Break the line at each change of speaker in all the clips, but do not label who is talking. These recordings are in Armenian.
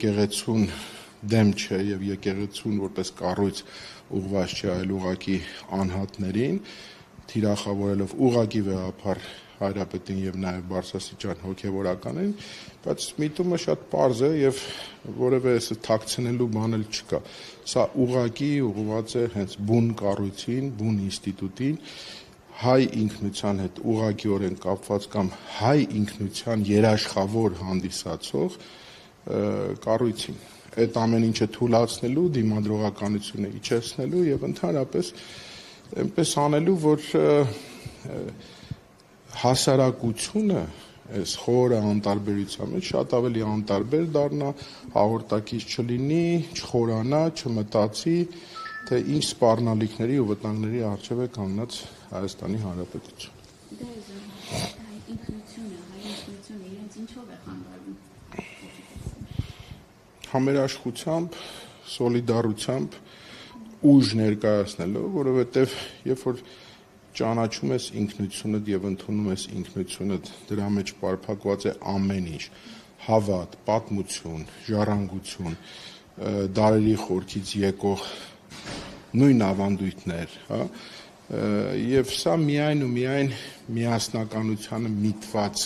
եկեղեցուն դեմ չէ եւ եկեղեցուն որպես կառույց ուղղված չէ, այլ ուղղակի անհատներին, թիրախավորելով ուղղակի վեհապար հայրապետին եւ նաեւ բարձրաստիճան հոգեվորականին, բայց միտումը շատ պարզ է եւ որևէ թաքցնելու բան էլ չկա։ Սա ուղղակի ուղղված է հենց բուն կառույցին, բուն ինստիտուտին, հայ ինքնության հետ ուղղակիորեն կապված կամ հայ ինքնության երաշխավոր հանդիսացող կառույցին։ Այդ ամեն ինչը թույլատնելու, դիմադրողականությունը իջեցնելու եւ ընդհանրապես այնպես անելու, որ հասարակությունը այս խորը անտարբերության մեջ շատ ավելի անտարբեր դառնա, հաղորդակից չլինի, չխորանա, չմտածի, թե ինչ սպառնալիքների ու վտանգների առջև է կանգնած Հայաստանի Հանրապետություն։
Ինքնությունը իրենց ինչով է խանգարվում։
Համերաշխությամբ, սոլիդարությամբ, ուժ ներկայացնելով, որովհետև երբ որ ճանաչում ես ինքնությունդ եւ ընդունում ես ինքնությունդ, դրա մեջ պարփակված է ամեն ինչ՝ հավատ, պատմություն, ժառանգություն, դարերի խորքից եկող նույն ավանդույթներ, հա, եւ սա միայն ու միայն միասնականությանը միտված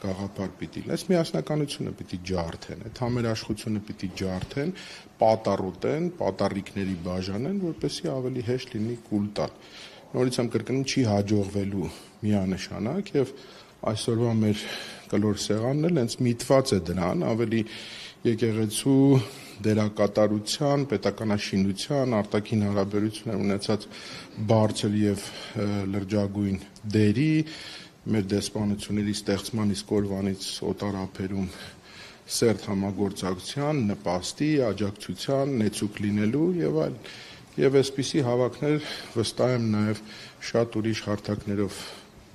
գաղափար պիտի լինի։ Այս միասնականությունը պիտի ջարդեն, այդ համերաշխությունը պիտի ջարդեն, պատառոտեն, պատառիկների բաժանեն, որպեսզի ավելի հեշտ լինի կուլ տալ։ Նորից եմ կրկնում, չի հաջողվելու միանշանակ եւ այսօրվա մեր կլոր սեղանն էլ հենց միտված է դրան, ավելի եկեղեցու դերակատարության, պետականաշինության, արտաքին հարաբերություններ ունեցած բարձր եւ լրջագույն դերի, մեր դեսպանությունների ստեղծման իսկ օրվանից օտարափերում սերտ համագործակցության, նպաստի, աջակցության, նեցուկ լինելու եւ այլ։ Եվ այսպիսի հավաքներ վստահ եմ նաեւ շատ ուրիշ հարթակներով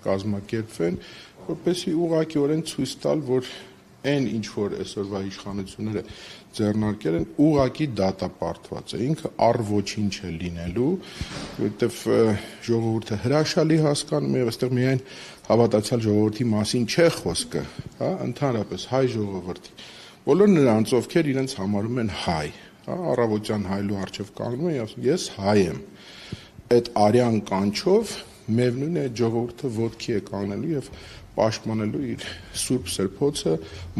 կազմակերպվեն, որպեսզի ուղղակիորեն ցույց տալ, որ այն ինչ որ այսօրվա իշխանությունները ձեռնարկել են, ուղղակի դատապարտված է, ինքը առ ոչինչ է լինելու, որովհետեւ ժողովուրդը հրաշալի հասկանում է եւ այստեղ միայն հավատացյալ ժողովրդի մասին չէ խոսքը, հա, ընդհանրապես հայ ժողովրդի։ Բոլոր նրանց, ովքեր իրենց համարում են հայ, հա, առավոտյան հայլու առջև կանգնում են եւ ասում ես հայ եմ։ Այդ արյան կանչով միևնույն է ժողովուրդը ոտքի է կանգնելու եւ պաշտպանելու իր սուրբ սրբոցը,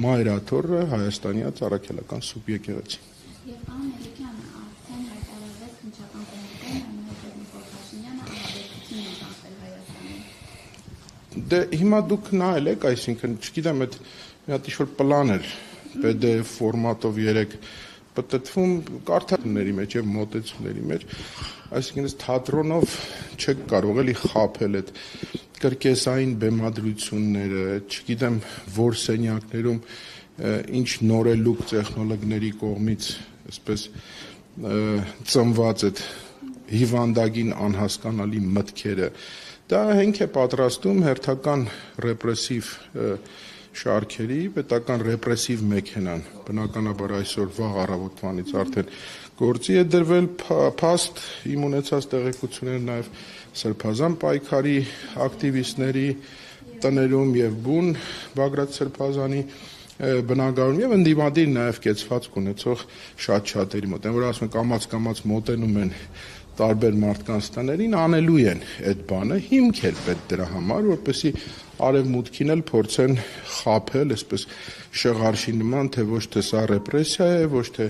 մայրաթոռը, Հայաստանյաց առաքելական սուրբ եկեղեցին։
Եվ Ամերիկյանը արդեն հայտարարեց քննչական կոմիտեն Նիկոլ Փաշինյանը աջակցություն է տվել Հայաստանին։
Դե հիմա դուք նայել եք, այսինքն, չգիտեմ, այդ մի հատ ինչ-որ պլան էր PDF ֆորմատով 3 պատտվում կարդալների մեջ եւ մոտեցումների մեջ, այսինքն թատրոնով չեք կարող էլի խաբել այդ կրկեսային բեմադրությունները, չգիտեմ որ սենյակներում ինչ նորելուկ տեխնոլոգների կողմից այսպես ծնված այդ հիվանդագին անհասկանալի մտքերը, դա հենք է պատրաստում հերթական ռեպրեսիվ շարքերի, պետական ռեպրեսիվ մեքենան, բնականաբար այսօր վաղ առավոտվանից արդեն գործի է դրվել, փաստ իմ ունեցած տեղեկությունները նաև Սրբազան պայքարի ակտիվիստների տներում եւ բուն Բագրատ Սրբազանի բնակարանում եւ ընդդիմադիր նաև կեցվածք ունեցող շատ-շատերի մոտ, որ ասում են կամաց մոտենում են տարբեր մարդկանց տներին, անելու են այդ բանը, հիմք էր պետք դրա համար, որպեսզի արևմուտքին էլ փորձեն խաբել, այսպես շղարշի նման, թե ոչ թե սա ռեպրեսիա է, ոչ թե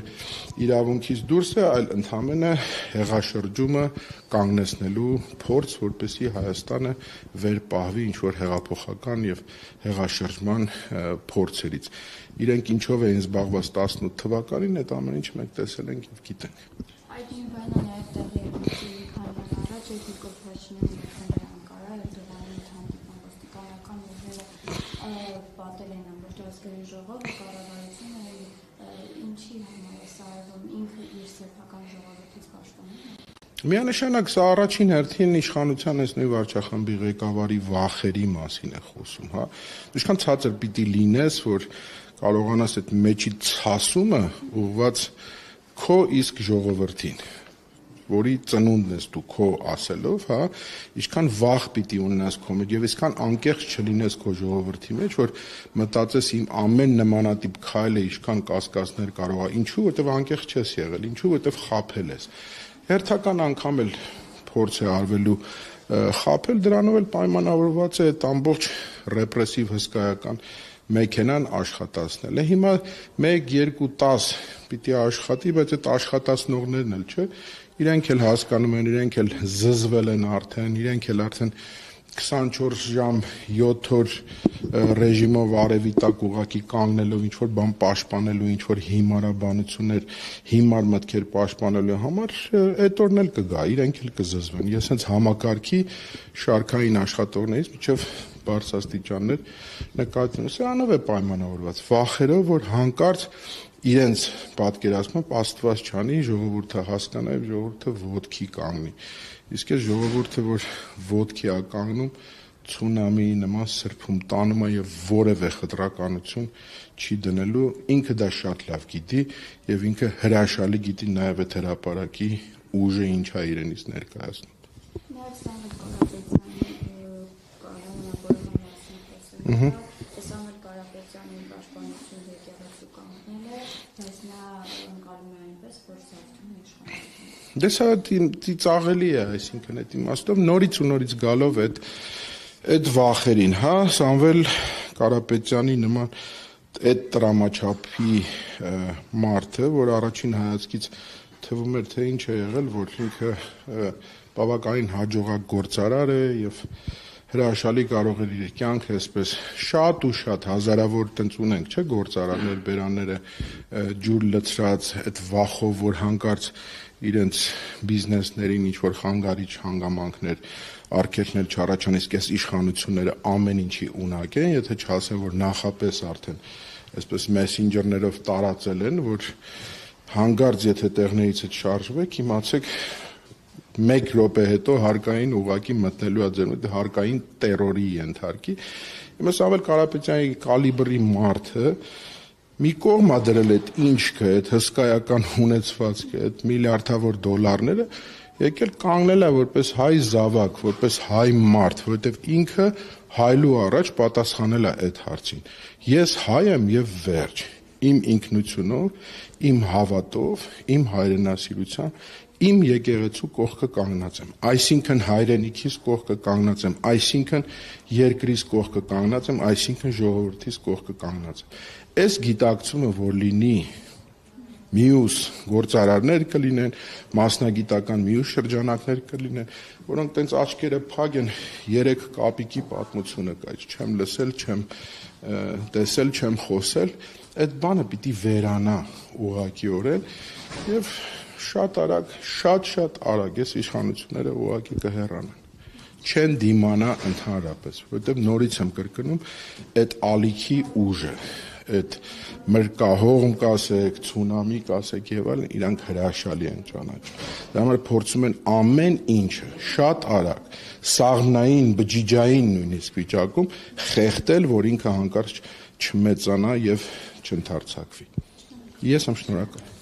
իրավունքից դուրս է, այլ ընդհանրապես հեղաշրջումը կանգնեցնելու փորձ, որպեսզի Հայաստանը վեր պահվի ինչ-որ հեղափոխական եւ հեղաշրջման փորձերից։ Իրենք ինչով էին զբաղված 18 թվականին, այդ ամեն ինչ մենք տեսել ենք եւ գիտենք։
Այդ նույնը նաև տեղի է ունեցել քանի առաջ Նիկոլ Փաշինյանը Ankara եւ Դուբայում հանդիպան ոստիկանական ուժերը պատել են ամբողջ ազգային ժողովը, կառավարությունը ինչի համար է սարվում ինքը իր սեփական ժողովրդից պաշտպանում է։
Միանշանակ սա առաջին հերթին իշխանության այս նույն վարչախմբի ղեկավարի վախերի մասին է խոսում, հա։ Ինչքան ցածր պիտի լինես, որ կարողանաս այդ մեջի ցասումը ուղղված քո իսկ ժողովրդին։ որի ծնունդն ես դու քո ասելով, հա, ինչքան վախ պիտի ունենաս քո մեջ եւ այսքան անկեղծ չլինես քո ժողովրդի մեջ, որ մտածես իմ ամեն նմանատիպ քայլը ինչքան կասկածներ կարող է, ինչու, որտեվ անկեղծ չես եղել, ինչու, որտեվ խաբել ես։ Հերթական անգամ էլ փորձ է արվելու խաբել, դրանով էլ պայմանավորված է այդ ամբողջ ռեպրեսիվ հսկայական մեքենան աշխատացնել է։ Հիմա 1, 2, 10 պիտի աշխատի, բայց այդ աշխատացնողներն էլ չէ, իրենք էլ հասկանում են, իրենք էլ զզվել են արդեն, իրենք էլ արդեն 24 ժամ 7 օր ռեժիմով արևի տակ ուղակի կանգնելով ինչ-որ բան պաշտպանելու, ինչ-որ հիմարաբանություններ, հիմար մտքեր պաշտպանելու համար, այդ օրն էլ կգա, իրենք էլ կզզվեն։ Ես հենց համակարգի շարքային աշխատողներից միջև բարձրաստիճաններ նկատի ունեմ, սրանով է պայմանավորված, վախերով, որ հանկարծ իրենց պատկերացմամբ Աստված չանի, ժողովուրդը հասկանա եւ ժողովուրդը ոտքի կանգնի։ Իսկ այս ժողովուրդը, որ ոտքի է կանգնում, ցունամիի նման սրբում տանում է եւ որևէ խտրականություն չի դնելու, ինքը դա շատ լավ գիտի եւ ինքը հրաշալի գիտի նաեւ այդ հրապարակի ուժը ինչ է իրենից ներկայացնում։
Սամվել Կարապետյանի պաշտպանությունը եկեղեցու կանգնել է, բայց նա ընկալում է այնպես, որ զարթում է իշխանությունը։
Դե սա ծիծաղելի է, այսինքն այդ իմաստով նորից ու նորից գալով այդ վախերին, հա, Սամվել Կարապետյանի նման այդ տրամաչափի մարդը, որ առաջին հայացքից թվում էր, թե ինչ է եղել, որ ինքը բավականին հաջողակ գործարար է եւ հրաշալի կարող էր իր կյանքը այսպես շատ ու շատ հազարավոր տնց ունենք, չէ, գործարաններ, բերանները ջուր լցրած, այդ վախով, որ հանկարծ իրենց բիզնեսներին ինչ որ խանգարիչ հանգամանքներ, արգելքներ չառաջան, իսկ այս իշխանությունները ամեն ինչի ունակ են, եթե չասեն, որ նախապես արդեն այսպես մեսենջերներով տարածել են, որ հանկարծ եթե տեղներից շարժվեք, իմացեք 1 րոպե հետո հարկային ուղակի մտնելու է ձեր մոտ, հարկային տերորի ենթարկի։ Հիմա Սամվել Կարապետյանի կալիբրի մարդը մի կողմ է դրել այդ ինչքը, այդ հսկայական ունեցվածքը, այդ միլիարդավոր դոլարները, եկել կանգնել է որպես հայ զավակ, որպես հայ մարդ, որովհետև ինքը հայլու առաջ պատասխանել է այդ հարցին։ Ես հայ եմ եւ վերջ։ Իմ ինքնությունով, իմ հավատով, իմ հայրենասիրությամբ, իմ եկեղեցու կողքը կանգնած եմ, այսինքն հայրենիքիս կողքը կանգնած եմ, այսինքն երկրիս կողքը կանգնած եմ, այսինքն ժողովրդիս կողքը կանգնած եմ։ Այս գիտակցումը, որ լինի մյուս գործարարներ կլինեն, մասնագիտական մյուս շրջանակներ կլինեն, որոնք տենց աչքերը փակ են, 3 կապիկի պատմությունը կա, չեմ լսել, չեմ տեսել, չեմ խոսել, այդ բանը պիտի վերանա ուղղակիորեն եւ շատ արագ, շատ արագ այս իշխանությունները ուղղակի կհեռանան։ Չեն դիմանա ընդհանրապես, որովհետև նորից եմ կրկնում, այդ ալիքի ուժը, այդ մրկահողմ կասեք, ցունամի կասեք եւ այլն, իրանք հրաշալի են ճանաչում։ Դա համար փորձում են ամեն ինչը շատ արագ, սաղմնային, բջիջային նույնիսկ վիճակում խեղդել, որ ինքը հանկարծ չմեծանա եւ չընթարցակվի։ Ես եմ շնորհակալ։